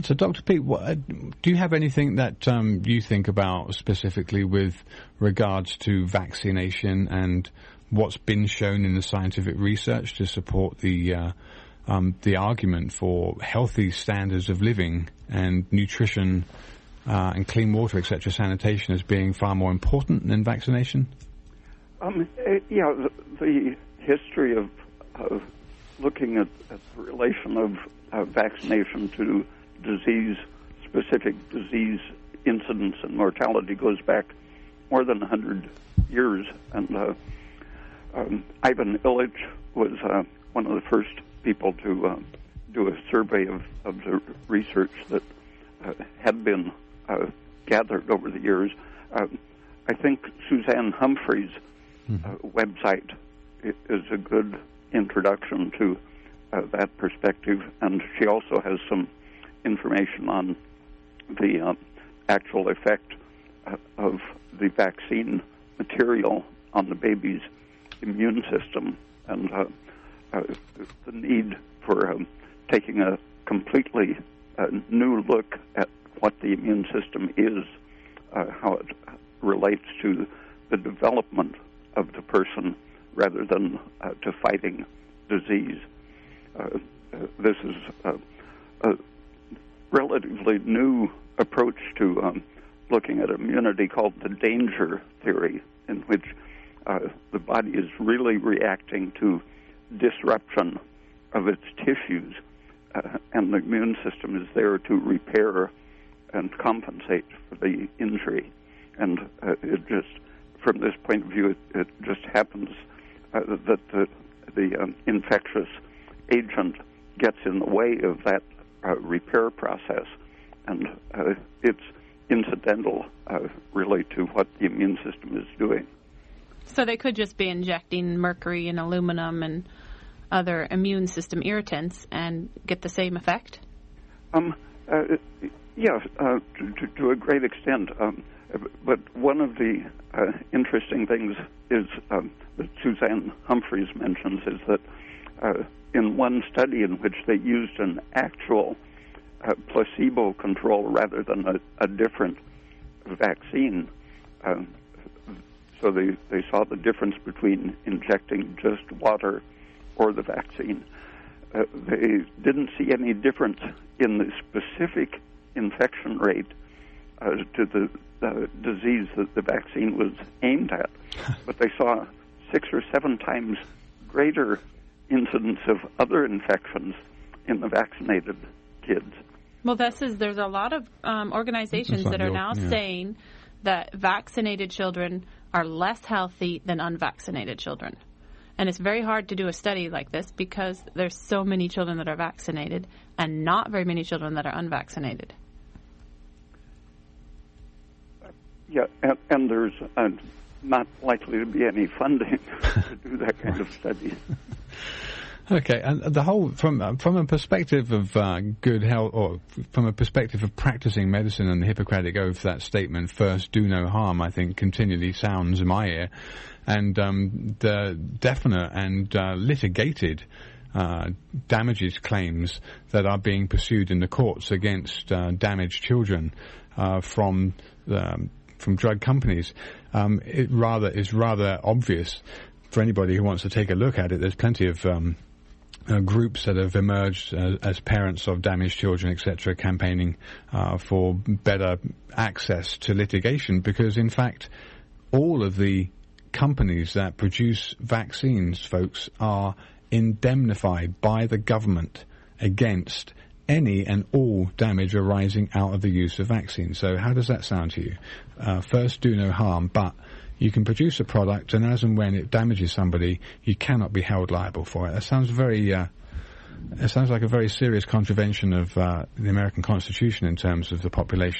So, Dr. Peat, do you have anything that you think about specifically with regards to vaccination and what's been shown in the scientific research to support the argument for healthy standards of living and nutrition and clean water, etc., sanitation as being far more important than vaccination? The history of looking at the relation of vaccination to specific disease incidence and mortality goes back more than 100 years. And Ivan Illich was one of the first people to do a survey of the research that had been gathered over the years. I think Suzanne Humphrey's website is a good introduction to that perspective, and she also has some information on the actual effect of the vaccine material on the baby's immune system, and the need for taking a completely new look at what the immune system is, how it relates to the development of the person rather than to fighting disease. This is a relatively new approach to looking at immunity called the danger theory, in which the body is really reacting to disruption of its tissues, and the immune system is there to repair and compensate for the injury. And it just, from this point of view, it just happens that the infectious agent gets in the way of that repair process, and it's incidental, really, to what the immune system is doing. So they could just be injecting mercury and aluminum and other immune system irritants and get the same effect? Yes, to a great extent. But one of the interesting things is that Suzanne Humphreys mentions is that in one study in which they used an actual placebo control rather than a different vaccine, so they saw the difference between injecting just water or the vaccine. They didn't see any difference in the specific infection rate to the disease that the vaccine was aimed at, but they saw 6 or 7 times greater incidence of other infections in the vaccinated kids. Well, there's a lot of organizations that are now saying that vaccinated children are less healthy than unvaccinated children. And it's very hard to do a study like this because there's so many children that are vaccinated and not very many children that are unvaccinated. Yeah, and there's not likely to be any funding to do that kind of study. Okay, and the whole, from a perspective of good health, or from a perspective of practicing medicine and the Hippocratic Oath, that statement, first do no harm, I think continually sounds in my ear. And the definite and litigated damages claims that are being pursued in the courts against damaged children from drug companies, is rather obvious for anybody who wants to take a look at it. There's plenty of groups that have emerged as parents of damaged children, etc., campaigning for better access to litigation, because in fact all of the companies that produce vaccines, folks, are indemnified by the government against any and all damage arising out of the use of vaccines. So how does that sound to you? First, do no harm, but you can produce a product, and as and when it damages somebody, you cannot be held liable for it. That sounds it sounds like a very serious contravention of the American Constitution in terms of the population